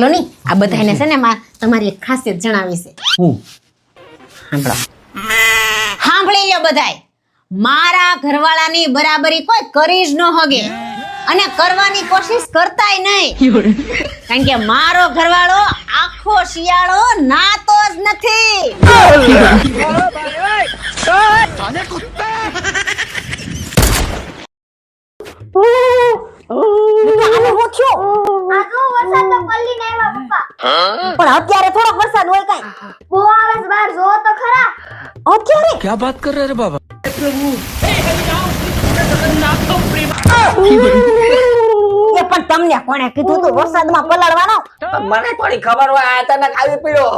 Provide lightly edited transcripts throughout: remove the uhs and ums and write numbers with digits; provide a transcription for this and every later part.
લો ની આ બધાને છે ને તમારી એક ખાસિયત જણાવી છે. હું સાંભળી લો બધાય, મારા ઘરવાળાની બરાબરી કોઈ કરી જ ન હગે અને કરવાની કોશિશ કરતાય નહીં, કારણ કે મારો ઘરવાળો આખો શિયાળો નાતો જ નથી. પણ અત્યારે થોડોક વરસાદ હોય કઈ બહુ આવે છે, બહાર જો તો ખરા. અત્યારે क्या बात कर रहे हैं बाबा? એ પણ તમને કોણે કીધું તું વરસાદમાં પલળવાનો? મને થોડી ખબર હોય અચાનક આવી પડ્યો.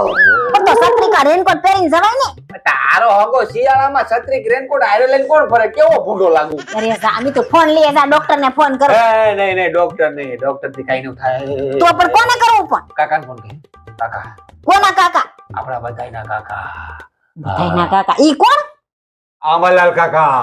પણ તો છત્રી કા રેનકોટ પહેરીને જવાય ને. તારો હગો શિયાળામાં છત્રી રેનકોટ હારે લઈને કોણ ફરે? કેવો ભૂંડો લાગુ. અરે સામી તો ફોન લઈએ જા, ડોક્ટર ને ફોન કરો. નહીં ડોક્ટર નહીં, ડોક્ટર થી કઈ ન થાય. તો પણ કોને કરવું ફોન? કાકાને ફોન કરી. કાકા કોના કાકા? આપણા બધાયના કાકા. બધાયના કાકા ઈ કોણ? આમલાલ કાકા.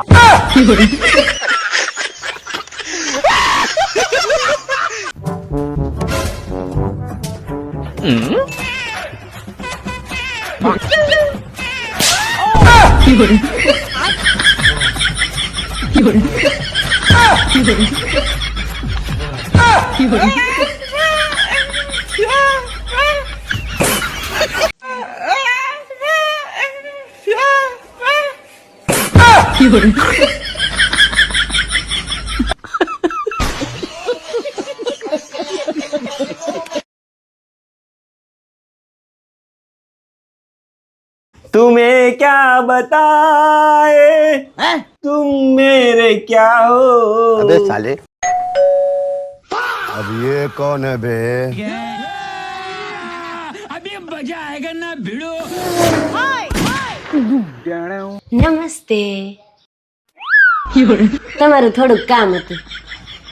तुम्हें क्या बताए तुम मेरे क्या हो. अबे साले अब ये कौन है बे? નમસ્તે. તમારું થોડુંક કામ હતું.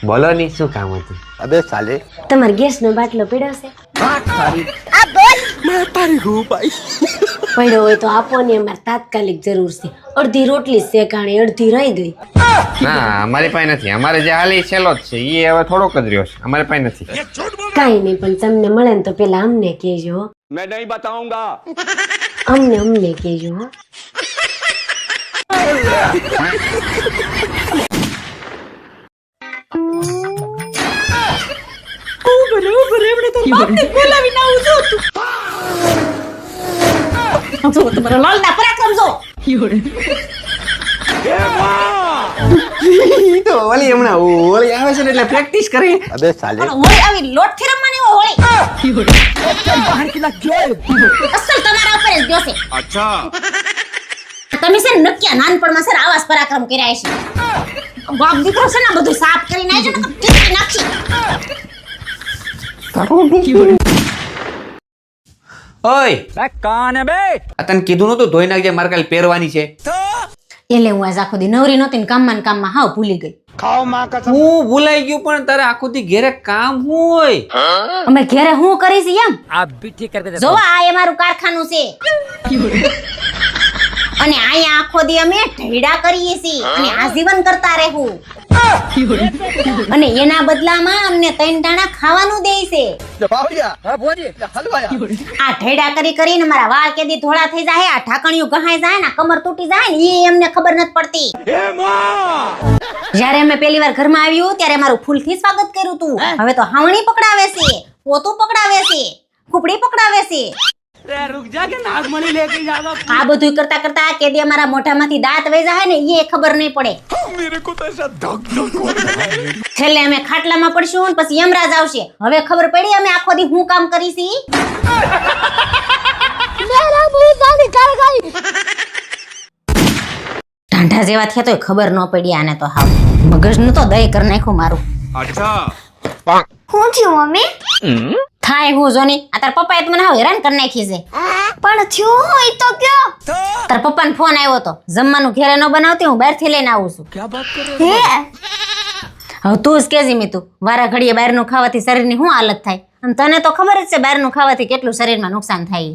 બોલો ની શું કામ હતું? अबे साले તમારો ગેસ નો બાટલો પડ્યો છે? પડ્યો હોય તો આપો ને, અમારે તાત્કાલિક જરૂર છે. અડધી રોટલી શેકાણી, અડધી રહી ગઈ. ના અમારી પાસે નથી. અમારે જે હાલી છેલ્લો જ છે એ હવે થોડોક જ રહ્યો છે. અમારી પાસે નથી. કાઈ નહીં, પણ તમને મળે ને તો પેલા અમને કહેજો. मैं नहीं बताऊंगा. અમને કહેજો. હો. તમારો લાલના પરાક્રમ જો. તો ઓલી હમણાં ઓલી આવે છે ને એટલે પ્રેક્ટિસ કરી. अबे साले પણ હોળી આવી લોટથી રમવાની હોય હોળી. અસલ તમારા ઉપર જ ગયો છે. अच्छा તમે છે ને નક્યા નાનપણમાં સર આવાસ પરાક્રમ કર્યા છે. બાપ દીકરો છે ને બધું સાફ કરીને આવજો ને ટીકી નાખી. ઓય कौन है बे? આ તને કીધું નતું ધોઈ નાખજે, મારે કાલે પહેરવાની છે. એટલે હું આજ આખો દી નવરી નહોતી ને કામમાં ને કામમાં હાવ ભૂલી ગઈ. હું ભૂલાઈ ગયું પણ તારે આખો દી ઘેરે કામ શું હોય? અમે ઘરે હું કરીશ એમ आप भी ठीक करके જોવા આ એ મારું કારખાનું છે અને અહીંયા આખો દી અમે ઢૈડા કરીએ છીએ અને આજીવન કરતા રહેવું અને એના બદલામાં અમને 3 દાણા ખાવાનું દે છે. આ ઢૈડા કરી કરીને મારા વાળ કેદી ધોળા થઈ જાય, આ ઢાકણિયું ગહાઈ જાય ને, કમર તૂટી જાય ને, એ એમને ખબર નથી પડતી. જ્યારે અમે પહેલી વાર ઘરમાં આવ્યું ત્યારે મારું ફૂલથી સ્વાગત કર્યું હતું. હવે તો હાવણી પકડાવે છે, પોતું પકડાવે છે, ખુપડી પકડાવે છે. रुक जा के नागमणि लेके जाना. આ બધું કરતા કરતા કેદી અમારા મોઢામાંથી દાંત વહી જાય ને એ ખબર નહીં પડે. मेरे को तो ऐसा धक धक हो रहा है. છેલ્લે અમે ખાટલામાં પડશું ને પછી યમરાજ આવશે. હવે ખબર પડી અમે આખો દી હું કામ કરી છી. ઢાંઢા જેવા થયા તોય ખબર ન પડી આને તો. હાવ મગજ નું તો દય કરી નાખ્યું મારું. अच्छा હું થયું મમ્મી? થાય હું જોની આ તાર પપ્પાએ તો મને હાવ હેરાન કરી નાખી છે. પણ થયું હોય તો કયો? તાર પપ્પાનો ફોન આવ્યો તો, જમવાનું ઘરે ન બનાવતી, હું બહારથી લઈને આવું છું. क्या बात कर रहे હે હવે તું જ કેજી મી, તું વારા ઘડીએ બહારનું ખાવાથી શરીરની શું હાલત થાય, અને તને તો ખબર જ છે બહારનું ખાવાથી કેટલું શરીરમાં નુકસાન થાય.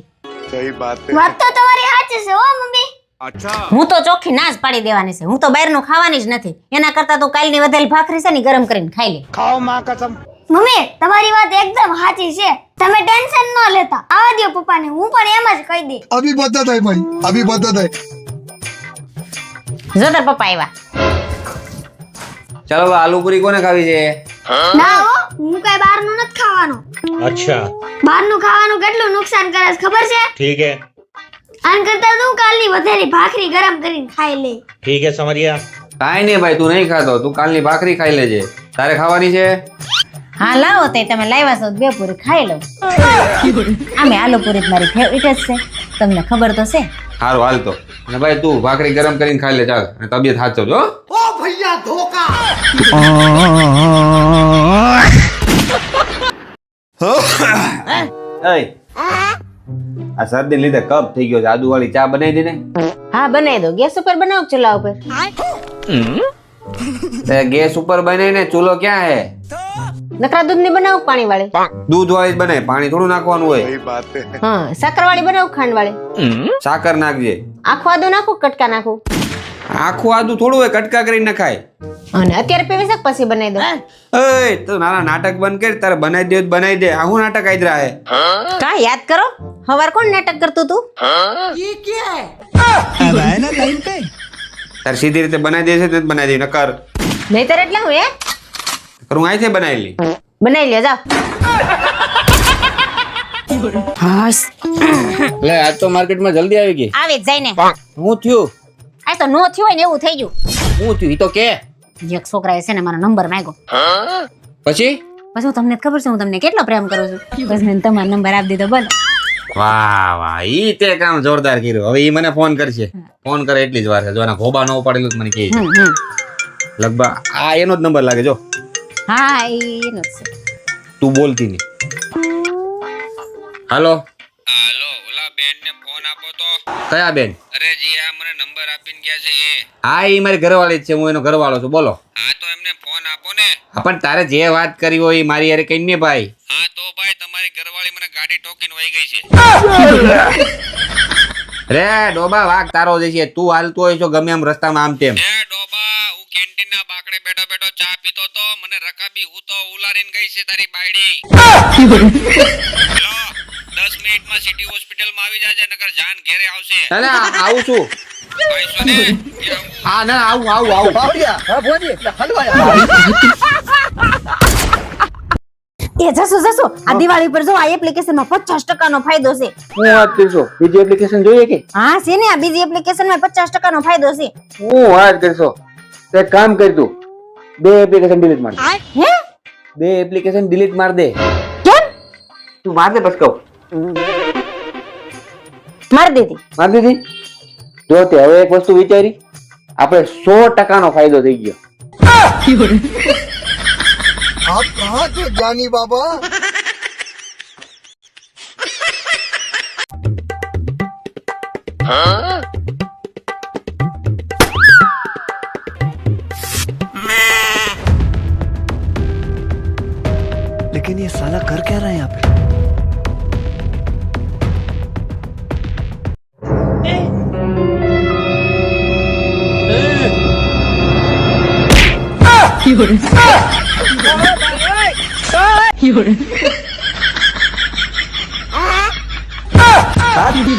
सही बात है. વાત તો તમારી સાચી છે હો મમ્મી. अच्छा હું તો ચોખ્ખી ના જ પાડી દેવાની છે. હું તો બહારનું ખાવાની જ નથી. એના કરતા તો કાલની વધેલી ભાખરી છે ને ગરમ કરીને ખાઈ લે. खाओ माँ कसम. મમ્મી તમારી વાત એકદમ સાચી છે, તમે ટેન્શન ન લેતા, આવા દો પપ્પાને, હું પણ એમ જ કહી દે. अभी बता दे भाई, अभी बता दे. જો તાર પપ્પા આવ્યા. ચાલો હવે આલુ પૂરી કોને ખાવી છે? ના હો, હું કઈ બહારનું નથી ખાવાનું. अच्छा બહારનું ખાવાનું કેટલું નુકસાન કરે છે ખબર છે? ठीक है આન કરતા તું કાલની વધેલી ભાખરી ગરમ કરીને ખાઈ લે. ठीक है समझ गया કાંઈ નહીં ભાઈ, તું નહીં ખાતો, તું કાલની ભાખરી ખાઈ લેજે. તારે ખાવાની છે? હા લાવો તે તમે લાવ્યા છો તો 2 પૂરી ખાઈ લો. આમે આલુ પૂરી તો મારી ફેવરિટ જ છે, તમને ખબર તો છે. સારું હાલ તો. અને ભાઈ તું ભાખરી ગરમ કરીને ખાઈ લે ચાલ, અને તબિયત સાચવજો હો. એય, આ શરદી લીધે કફ થઈ ગયો છે, આદુવાળી ચા બનાવી દે ને. હા બનાવી દો. ગેસ ઉપર બનાવો કે ચૂલા ઉપર? તે ગેસ ઉપર બનાવીને ચૂલો ક્યાં હે? નકરા દૂધ ની બનાવો કે પાણી વાળી? દૂધ વાળી જ બનાય, પાણી થોડું નાખવાનું હોય. सही बात है. હા સાકર વાળી બનાવો કે ખાંડ વાળી? સાકર નાખજે. આખું આદુ નાખું કે કટકા નાખું? આખું આદુ થોડું હોય, કટકા કરીને નખાય. અને અત્યારે પીવી છે કે પછી બનાવી દો? એય તો નાના નાટક બંધ કર, તારે બનાવી દે તો બનાવી દે. આ હું નાટક આદરા હે? કા યાદ કરો, હવાર કોણ નાટક કરતું તું? તારે સીધી રીતે બનાવી દે છે તો બનાવી દે, નકર નહીતર એટલે હું હું અહીંથી બનાવેલી. બનાવી લ્યો જાઓ. લે આજ તો માર્કેટમાં જલ્દી આવી ગઈ. આવી જ જાય ને. હું થયું? આ તો નો થયું હોય ને એવું થઈ ગયું. હું થયું ઈ તો કે. એક છોકરાએ છે ને મારો નંબર માંગ્યો. પછી હું તમને જ ખબર છે હું તમને કેટલો પ્રેમ કરું છું, બસ મેં તમારો નંબર આપી દીધો. બોલો. વાહ વાહ, ઈ તે કામ જોરદાર કર્યું. હવે ઈ મને ફોન કરશે, ફોન કરે એટલી જ વાર છે. જો આના ખોબા ન ઉપાડેલું તો મને કહે છે. લગભગ આ એનો જ નંબર લાગે. જો હા એનો જ છે. તું બોલતી નહીં. હાલો હાલો, ઓલા બેન ને ફોન આપો તો. કયા બેન? અરે જી આ મને નંબર આપીને ગયા છે એ. હા ઈ મારી ઘરવાળી જ છે, હું એનો ઘરવાળો છું. બોલો. હા તો એમને ફોન આપો ને. હા પણ તારે જે વાત કરી હોય એ મારી યાર કઈ ને ભાઈ. હા તો ભાઈ તમારી ઘરવાળી મને ગાડી ઠોકીને વહી ગઈ છે. રે ડોબા વાઘ તારો જે છે, તું હાલતો હોય છો ગમે એમ રસ્તામાં આમ તેમ. એ ડોબા, હું કેન્ટીન ના બાકડે બેઠો બેઠો ચા પીતો તો, મને રકાબી હું તો ઉલારીને ગઈ છે તારી બાયડી. હેલો 10 મિનિટમાં સિટી હોસ્પિટલ માં આવી જાજે, નકર જાન ઘેરે આવશે. ના આવું છું ભાઈ સોને. હા ના આવું એ જશો આ દિવાળી પર જો આ એપ્લિકેશન માં 50% નો ફાયદો છે. હું વાત કરશો બીજી એપ્લિકેશન જોઈએ કે? હા છે ને, આ બીજી એપ્લિકેશન માં 50% નો ફાયદો છે. હું વાત કરશો તો એક કામ કર, તું 2 એપ્લિકેશન ડિલીટ માર દે. હે 2 એપ્લિકેશન ડિલીટ માર દે. કેમ? તું માર દે પછી કહું. મારી દીધી. માર દીધી. જો તે હવે એક વસ્તુ વિચારી, આપણે 100% નો ફાયદો થઈ ગયો. आप कहाँ थे ज्ञानी बाबा? लेकिन ये साला कर क्या रहा है यहाँ पे?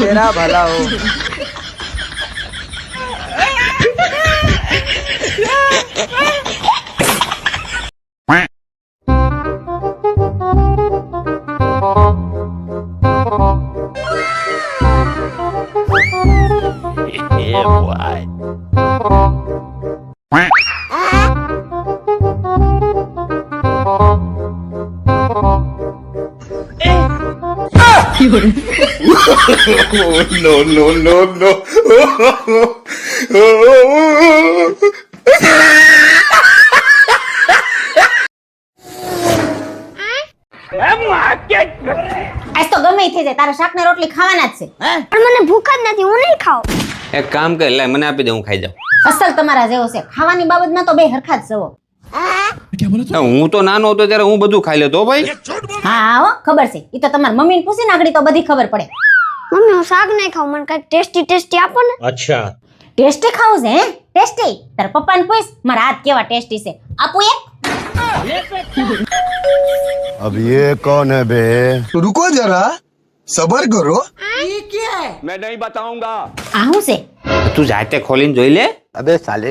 तेरा भला हो. No. આજ તો ગમે ઈ થઈ જાય, તારે શાક ને રોટલી ખાવાના જ છે. પણ મને ભૂખ જ નથી, હું નહીં ખાઉં. એક કામ કર, લે મને આપી દે, હું ખાઈ જાઉં. અસલ તમારા જેવો છે, ખાવાની બાબતમાં તો બે હરખા જ છો. હું તો નાનો હતો ત્યારે હું બધું ખાઈ લેતો ભાઈ. હા હો ખબર છે, ઈ તો તમારી મમ્મીને પૂછીને આગળ તો બધી ખબર પડે. મમ્મી હું શાક નહીં ખાઉં, મને કઈક ટેસ્ટી આપો ને. अच्छा ટેસ્ટી ખાવું છે? હે ટેસ્ટી? તારા પપ્પાને પૂછ, મારા હાથ કેવા ટેસ્ટી છે, આપું એક? अब ये कौन है बे? तो रुको जरा सबर करो मैं नहीं बताऊंगा આ શું છે તું જાતે ખોલીને જોઈ લે. अबे साले